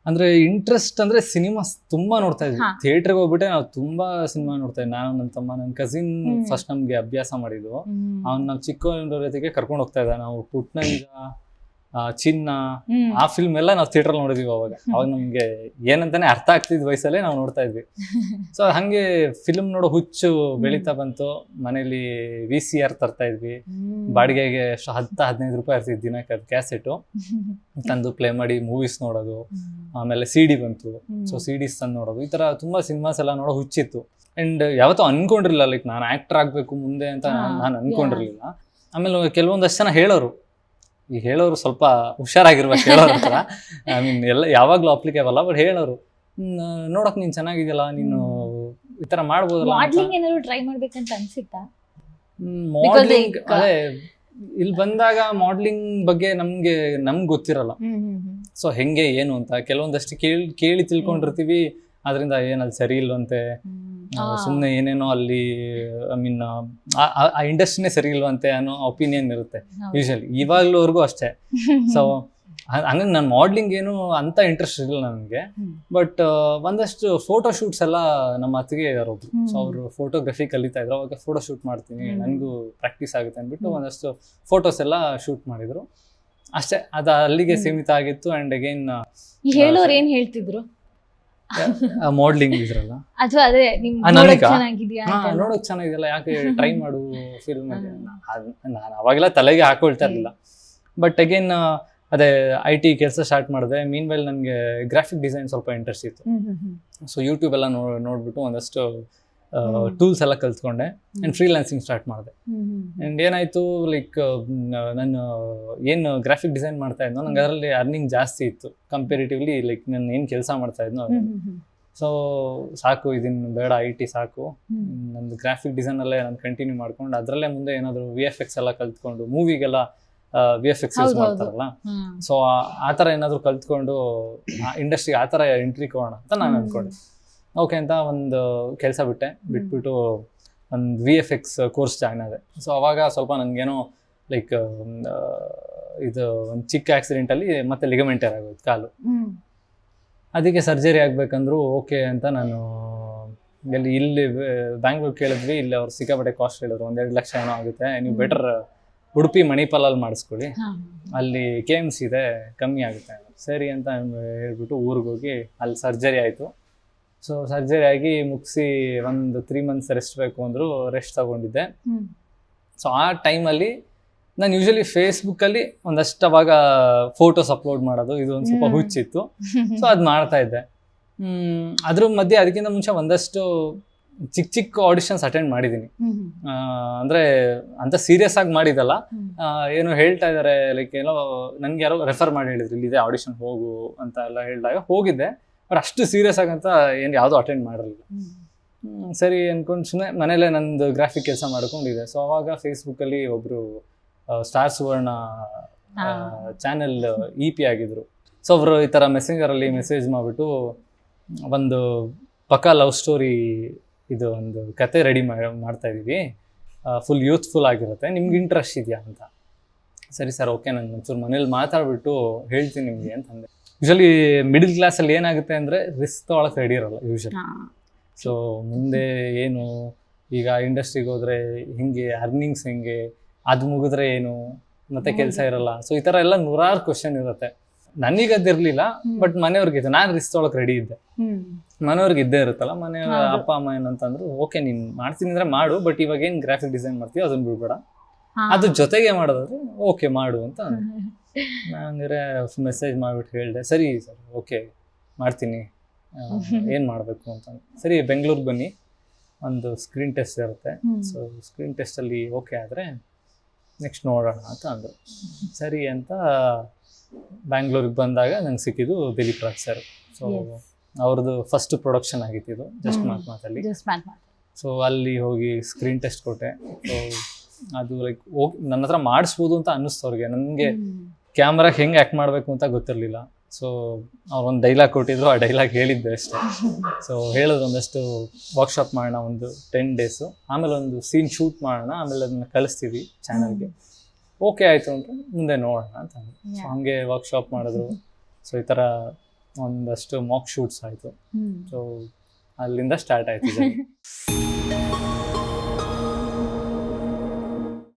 ಅಂದ್ರೆ ಇಂಟ್ರೆಸ್ಟ್ ಅಂದ್ರೆ ಸಿನಿಮಾ ತುಂಬಾ ನೋಡ್ತಾ ಇದ್ವಿ. ಹಾ. ಥಿಯೇಟರ್ಗೆ ಹೋಗ್ಬಿಟ್ಟೆ ನಾವು ತುಂಬಾ ಸಿನಿಮಾ ನೋಡ್ತಾ ಇದ್ವಿ. ನಾನು, ನನ್ನ ತಮ್ಮ, ನನ್ನ ಕಸಿನ್ ಫಸ್ಟ್ ನಮ್ಗೆ ಅಭ್ಯಾಸ ಮಾಡಿದ್ದು. ಅವ್ನು ನಾವು ಚಿಕ್ಕವರ ಜೊತೆಗೆ ಕರ್ಕೊಂಡು ಹೋಗ್ತಾ ಇದ್ದ. ನಾವು ಪುಟ್ನಂಜ, ಚಿನ್ನ, ಆ ಫಿಲ್ಮ್ ಎಲ್ಲ ನಾವು ಥಿಯೇಟರ್ ನೋಡಿದ್ವಿ. ಅವಾಗ ನಮ್ಗೆ ಏನಂತಾನೆ ಅರ್ಥ ಆಗ್ತಿದ್ ವಯಸ್ಸಲ್ಲೇ ನಾವು ನೋಡ್ತಾ ಇದ್ವಿ. ಸೊ ಹಂಗೆ ಫಿಲ್ಮ್ ನೋಡೋ ಹುಚ್ಚು ಬೆಳೀತಾ ಬಂತು. ಮನೇಲಿ VCR ತರ್ತಾ ಇದ್ವಿ. ಬಾಡಿಗೆಗೆ 10-15 ರೂಪಾಯಿ ಇರ್ತಿದ್ ದಿನಕ್ಕೆ ಅದು ಕ್ಯಾಸೆಟು ತಂದು ಪ್ಲೇ ಮಾಡಿ ಮೂವೀಸ್ ನೋಡೋದು. ಆಮೇಲೆ CD ಬಂತು. ಸೊ CDs ತಂದು ನೋಡೋದು. ಈ ತರ ತುಂಬಾ ಸಿನಿಮಾಸ್ ಎಲ್ಲ ನೋಡೋ ಹುಚ್ಚಿತ್ತು. ಅಂಡ್ ಯಾವತ್ತೂ ಅನ್ಕೊಂಡಿರ್ಲಿಲ್ಲ ಲೈಕ್ ನಾನು ಆಕ್ಟರ್ ಆಗ್ಬೇಕು ಮುಂದೆ ಅಂತ ನಾನು ಅನ್ಕೊಂಡಿರ್ಲಿಲ್ಲ. ಆಮೇಲೆ ಕೆಲವೊಂದಷ್ಟು ಜನ ಹೇಳೋರು, ಈಗ ಹೇಳೋರು ಸ್ವಲ್ಪ ಹುಷಾರಾಗಿರ್ಬೇಕು ಹೇಳೋರ ಹತ್ರ. ಐ ಮೀನ್ ಎಲ್ಲ ಯಾವಾಗ್ಲೂ ಅಪ್ಲಿಕೇಬಲ್, ಬಟ್ ಹೇಳೋರು ನೋಡಕ್ ನೀನ್ ಚೆನ್ನಾಗಿದೆಯಲ್ಲ, ನೀನು ಈ ತರ ಮಾಡ್ಬೋದಲ್ಲ. ಮಾಡ್ಲಿಂಗ್ ಏನಾದ್ರು ಟ್ರೈ ಮಾಡ್ಬೇಕಂತ ಅನ್ಸಿತ್ತಾ? ಮಾಡ್ಲಿಂಗ್ ಅದೇ ಇಲ್ಲಿ ಬಂದಾಗ ಮಾಡ್ಲಿಂಗ್ ಬಗ್ಗೆ ನಮ್ಗೆ ಗೊತ್ತಿರಲ್ಲ. ಸೊ ಹೆಂಗೆ ಏನು ಅಂತ ಕೆಲವೊಂದಷ್ಟು ಕೇಳಿ ತಿಳ್ಕೊಂಡಿರ್ತೀವಿ. ಅದರಿಂದ ಏನಲ್ಲಿ ಸರಿ ಇಲ್ವಂತೆ, ಸುಮ್ಮನೆ ಏನೇನೋ ಅಲ್ಲಿ ಐ ಮೀನ್ ಆ ಇಂಡಸ್ಟ್ರಿನೇ ಸರಿ ಇಲ್ವಂತೆ ಅನ್ನೋ ಒಪಿನಿಯನ್ ಇರುತ್ತೆ ಯೂಶಲಿ. ಇವಾಗ್ಲೂವರೆಗೂ ಅಷ್ಟೇ. ಸೊ ಹಂಗಾಗಿ ನಾನು ಮಾಡ್ಲಿಂಗ್ ಏನು ಅಂತ ಇಂಟ್ರೆಸ್ಟ್ ಇರಲಿಲ್ಲ ನನಗೆ. ಬಟ್ ಒಂದಷ್ಟು ಫೋಟೋ ಶೂಟ್ಸ್ ಎಲ್ಲ ನಮ್ಮ ಅತ್ತಿಗೆ ಇದಾರೆ ಒಬ್ರು. ಸೊ ಅವರು ಫೋಟೋಗ್ರಫಿ ಕಲಿತಾ ಇದ್ರು. ಅವಾಗ ಫೋಟೋ ಶೂಟ್ ಮಾಡ್ತೀನಿ, ನನಗೂ ಪ್ರಾಕ್ಟೀಸ್ ಆಗುತ್ತೆ ಅಂದ್ಬಿಟ್ಟು ಒಂದಷ್ಟು ಫೋಟೋಸ್ ಎಲ್ಲ ಶೂಟ್ ಮಾಡಿದ್ರು. ಅಷ್ಟೇ, ಅದು ಅಲ್ಲಿಗೆ ಸೀಮಿತ ಆಗಿತ್ತು. ಅಂಡ್ ಅಗೈನ್ ಹೇಳೋರು ಏನ್ ಹೇಳ್ತಿದ್ರು? ಮಾಡ್ಲಿಂಗ್ ಇದ್ರಲ್ಲ, ಅಥವಾ ಅದೇ ನೋಡಕ್ ಚೆನ್ನಾಗಿದ್ಯಾ, ಯಾಕೆ ಟ್ರೈ ಮಾಡು ಫಿಲ್ಮ್. ನಾನು ಅವಾಗೆಲ್ಲ ತಲೆಗೆ ಹಾಕೊಳ್ತಾ ಇರ್ಲಿಲ್ಲ. ಬಟ್ ಅಗೇನ್ ಅದೇ IT ಕೆಲಸ ಸ್ಟಾರ್ಟ್ ಮಾಡಿದೆ. ಮೀನ್ ವೈಲ್ ನನಗೆ ಗ್ರಾಫಿಕ್ ಡಿಸೈನ್ ಸ್ವಲ್ಪ ಇಂಟ್ರೆಸ್ಟ್ ಇತ್ತು. ಸೊ ಯೂಟ್ಯೂಬ್ ಎಲ್ಲ ನೋಡ್ಬಿಟ್ಟು ಒಂದಷ್ಟು ಟೂಲ್ಸ್ ಎಲ್ಲ ಕಲ್ತ್ಕೊಂಡೆ. ಆ್ಯಂಡ್ ಫ್ರೀಲಾನ್ಸಿಂಗ್ ಸ್ಟಾರ್ಟ್ ಮಾಡಿದೆ. ಆ್ಯಂಡ್ ಏನಾಯ್ತು, ಲೈಕ್ ನಾನು ಏನು ಗ್ರಾಫಿಕ್ ಡಿಸೈನ್ ಮಾಡ್ತಾ ಇದ್ನೋ ನಂಗೆ ಅದರಲ್ಲಿ ಅರ್ನಿಂಗ್ ಜಾಸ್ತಿ ಇತ್ತು ಕಂಪೇರಿಟಿವ್ಲಿ. ಲೈಕ್ ನಾನು ಏನು ಕೆಲಸ ಮಾಡ್ತಾ ಇದ್ನೋ ಸೊ ಸಾಕು, ಇದನ್ನು ಬೇಡ, IT ಸಾಕು, ನಂದು ಗ್ರಾಫಿಕ್ ಡಿಸೈನಲ್ಲೇ ನಾನು ಕಂಟಿನ್ಯೂ ಮಾಡ್ಕೊಂಡು ಅದರಲ್ಲೇ ಮುಂದೆ ಏನಾದರೂ VFX ಎಲ್ಲ ಕಲ್ತ್ಕೊಂಡು, ಮೂವಿಗೆಲ್ಲ VFX ಯೂಸ್ ಮಾಡ್ತಾರಲ್ಲ, ಸೊ ಆ ಥರ ಏನಾದರೂ ಕಲ್ತ್ಕೊಂಡು ಇಂಡಸ್ಟ್ರಿಗೆ ಆ ಥರ ಎಂಟ್ರಿ ಕೊಡೋಣ ಅಂತ ನಾನು ಅಂದ್ಕೊಂಡೆ. ಓಕೆ ಅಂತ ಒಂದು ಕೆಲಸ ಬಿಟ್ಬಿಟ್ಟು ಒಂದು VFX ಕೋರ್ಸ್ ಜಾಯ್ನ್ ಆದೆ. ಸೊ ಅವಾಗ ಸ್ವಲ್ಪ ನನಗೇನೋ ಲೈಕ್ ಇದು ಒಂದು ಚಿಕ್ಕ ಆಕ್ಸಿಡೆಂಟಲ್ಲಿ ಮತ್ತೆ ಲಿಗಮೆಂಟರ್ ಆಗೋದು ಕಾಲು. ಅದಕ್ಕೆ ಸರ್ಜರಿ ಆಗಬೇಕಂದ್ರು ಓಕೆ ಅಂತ ನಾನು ಇಲ್ಲಿ ಬ್ಯಾಂಗ್ಳೂರ್ ಕೇಳಿದ್ವಿ. ಇಲ್ಲಿ ಅವ್ರು ಸಿಕ್ಕಾಪಟ್ಟೆ ಕಾಸ್ಟ್ ಹೇಳಿದ್ರು, 1-2 ಲಕ್ಷ ಏನೋ ಆಗುತ್ತೆ, ನೀವು ಬೆಟರ್ ಉಡುಪಿ ಮಣಿಪಾಲಲ್ಲಿ ಮಾಡಿಸ್ಕೊಳ್ಳಿ, ಅಲ್ಲಿ KMC ಇದೆ, ಕಮ್ಮಿ ಆಗುತ್ತೆ. ಸರಿ ಅಂತ ಹೇಳ್ಬಿಟ್ಟು ಊರಿಗೆ ಹೋಗಿ ಅಲ್ಲಿ ಸರ್ಜರಿ ಆಯಿತು. ಸೊ ಸರ್ಜರಿ ಆಗಿ ಮುಗಿಸಿ ಒಂದು 3 ಮಂತ್ಸ್ ರೆಸ್ಟ್ ಬೇಕು ಅಂದರು, ರೆಸ್ಟ್ ತಗೊಂಡಿದ್ದೆ. ಸೊ ಆ ಟೈಮಲ್ಲಿ ನಾನು ಯೂಶಲಿ ಫೇಸ್ಬುಕ್ಕಲ್ಲಿ ಒಂದಷ್ಟು ಅವಾಗ ಫೋಟೋಸ್ ಅಪ್ಲೋಡ್ ಮಾಡೋದು ಇದು ಒಂದು ಸ್ವಲ್ಪ ಹುಚ್ಚಿತ್ತು. ಸೊ ಅದು ಮಾಡ್ತಾ ಇದ್ದೆ. ಅದ್ರ ಮಧ್ಯೆ ಅದಕ್ಕಿಂತ ಮುಂಚೆ ಒಂದಷ್ಟು ಚಿಕ್ಕ ಆಡಿಷನ್ಸ್ ಅಟೆಂಡ್ ಮಾಡಿದ್ದೀನಿ. ಅಂದರೆ ಅಂತ ಸೀರಿಯಸ್ ಆಗಿ ಮಾಡಿದಲ್ಲ, ಏನೋ ಹೇಳ್ತಾ ಇದ್ದಾರೆ ಲೈಕ್ ಏನೋ ನನಗೆ ಯಾರೋ ರೆಫರ್ ಮಾಡಿ ಹೇಳಿದ್ರು, ಇಲ್ಲಿದೆ ಆಡಿಷನ್ ಹೋಗು ಅಂತ ಎಲ್ಲ ಹೇಳಿದಾಗ ಹೋಗಿದ್ದೆ. ಬಟ್ ಅಷ್ಟು ಸೀರಿಯಸ್ ಆಗಂತ ಏನು ಯಾವುದೂ ಅಟೆಂಡ್ ಮಾಡಿರಲಿಲ್ಲ. ಸರಿ ಅಂದ್ಕೊಂಡು ಸುಮ್ಮನೆ ಮನೇಲೇ ನಂದು ಗ್ರಾಫಿಕ್ ಕೆಲಸ ಮಾಡ್ಕೊಂಡಿದ್ದೆ. ಸೊ ಅವಾಗ ಫೇಸ್ಬುಕ್ಕಲ್ಲಿ ಒಬ್ಬರು ಸ್ಟಾರ್ ಸುವರ್ಣ ಚಾನೆಲ್ EP ಆಗಿದ್ರು. ಸೊ ಅವರು ಈ ಥರ ಮೆಸೆಂಜರಲ್ಲಿ ಮೆಸೇಜ್ ಮಾಡಿಬಿಟ್ಟು ಒಂದು ಪಕ್ಕಾ ಲವ್ ಸ್ಟೋರಿ ಇದು ಒಂದು ಕತೆ ರೆಡಿ ಮಾಡ್ತಾ ಇದ್ದೀವಿ, ಫುಲ್ ಯೂತ್ಫುಲ್ ಆಗಿರುತ್ತೆ, ನಿಮ್ಗೆ ಇಂಟ್ರೆಸ್ಟ್ ಇದೆಯಾ ಅಂತ. ಸರಿ ಸರ್, ಓಕೆ, ನಾನು ಒಂಚೂರು ಮನೇಲಿ ಮಾತಾಡ್ಬಿಟ್ಟು ಹೇಳ್ತೀನಿ ನಿಮಗೆ ಅಂತಂದೆ. ಯೂಶಲಿ ಮಿಡಲ್ ಕ್ಲಾಸಲ್ಲಿ ಏನಾಗುತ್ತೆ ಅಂದರೆ ರಿಸ್ಕ್ ತೊಗೊಳಕ್ಕೆ ರೆಡಿ ಇರಲ್ಲ ಯೂಶಲಿ. ಸೊ ಮುಂದೆ ಏನು ಈಗ ಇಂಡಸ್ಟ್ರಿಗೆ ಹೋದರೆ ಹಿಂಗೆ ಅರ್ನಿಂಗ್ಸ್ ಹೆಂಗೆ, ಅದು ಮುಗಿದ್ರೆ ಏನು, ಮತ್ತೆ ಕೆಲಸ ಇರಲ್ಲ. ಸೊ ಈ ಥರ ಎಲ್ಲ 100 ಕ್ವಶನ್ ಇರುತ್ತೆ. ನನಗದಿರಲಿಲ್ಲ, ಬಟ್ ಮನೆಯವ್ರಿಗಿತ್ತು. ನಾನು ರಿಸ್ಕ್ ತೊಗೊಳಕ್ಕೆ ರೆಡಿ ಇದ್ದೆ. ಮನೆಯವ್ರಿಗೆ ಇದ್ದೇ ಇರುತ್ತಲ್ಲ, ಮನೆಯವ್ರ ಅಪ್ಪ ಅಮ್ಮ ಏನಂತಂದ್ರು, ಓಕೆ ನೀನು ಮಾಡ್ತೀನಿ ಅಂದರೆ ಮಾಡು, ಬಟ್ ಇವಾಗ ಏನು ಗ್ರಾಫಿಕ್ ಡಿಸೈನ್ ಮಾಡ್ತೀವಿ ಅದನ್ನು ಬಿಡ್ಬೇಡ, ಅದ್ರ ಜೊತೆಗೆ ಮಾಡೋದಾದ್ರೆ ಓಕೆ ಮಾಡು ಅಂತ ಅಂದ್ರು. ನಾನಂದ್ರೆ ಮೆಸೇಜ್ ಮಾಡಿಬಿಟ್ಟು ಹೇಳಿದೆ, ಸರಿ ಸರ್ ಓಕೆ ಮಾಡ್ತೀನಿ, ಏನು ಮಾಡಬೇಕು ಅಂತ. ಸರಿ ಬೆಂಗಳೂರಿಗೆ ಬನ್ನಿ, ಒಂದು ಸ್ಕ್ರೀನ್ ಟೆಸ್ಟ್ ಇರುತ್ತೆ. ಸೊ ಸ್ಕ್ರೀನ್ ಟೆಸ್ಟಲ್ಲಿ ಓಕೆ ಆದರೆ ನೆಕ್ಸ್ಟ್ ನೋಡೋಣ ಅಂತ ಅಂದರು. ಸರಿ ಅಂತ ಬ್ಯಾಂಗ್ಳೂರಿಗೆ ಬಂದಾಗ ನಂಗೆ ಸಿಕ್ಕಿದ್ದು ದಿಲೀಪ್ ರಾಜ್ ಸರ್. ಸೊ ಅವ್ರದ್ದು ಫಸ್ಟ್ ಪ್ರೊಡಕ್ಷನ್ ಆಗಿತ್ತು ಇದು, ಜಸ್ಟ್ ಮಾತಲ್ಲಿ. ಸೊ ಅಲ್ಲಿ ಹೋಗಿ ಸ್ಕ್ರೀನ್ ಟೆಸ್ಟ್ ಕೊಟ್ಟೆ. ಸೊ ಅದು ಲೈಕ್ ಹೋಗಿ ನನ್ನ ಹತ್ರ ಮಾಡಿಸ್ಬೋದು ಅಂತ ಅನ್ನಿಸ್ತು ಅವ್ರಿಗೆ. ನನಗೆ ಕ್ಯಾಮ್ರಾಗೆ ಹೆಂಗೆ ಆ್ಯಕ್ಟ್ ಮಾಡಬೇಕು ಅಂತ ಗೊತ್ತಿರಲಿಲ್ಲ. ಸೊ ಅವ್ರೊಂದು ಡೈಲಾಗ್ ಕೊಟ್ಟಿದ್ರು, ಆ ಡೈಲಾಗ್ ಹೇಳಿದ್ದೆ ಅಷ್ಟೇ. ಸೊ ಹೇಳಿದ್ರು ಒಂದಷ್ಟು ವರ್ಕ್ಶಾಪ್ ಮಾಡೋಣ ಒಂದು 10 ಡೇಸು, ಆಮೇಲೆ ಒಂದು ಸೀನ್ ಶೂಟ್ ಮಾಡೋಣ, ಆಮೇಲೆ ಅದನ್ನು ಕಳಿಸ್ತೀವಿ ಚಾನಲ್ಗೆ. ಓಕೆ ಆಯಿತು ಅಂದರೆ ಮುಂದೆ ನೋಡೋಣ ಅಂತ. ಸೊ ಹಂಗೆ ವರ್ಕ್ಶಾಪ್ ಮಾಡಿದ್ರು. ಸೊ ಈ ಥರ ಒಂದಷ್ಟು ಮಾಕ್ ಶೂಟ್ಸ್ ಆಯಿತು. ಹ್ಮ್ ಸೊ ಅಲ್ಲಿಂದ ಸ್ಟಾರ್ಟ್ ಆಯ್ತು journey.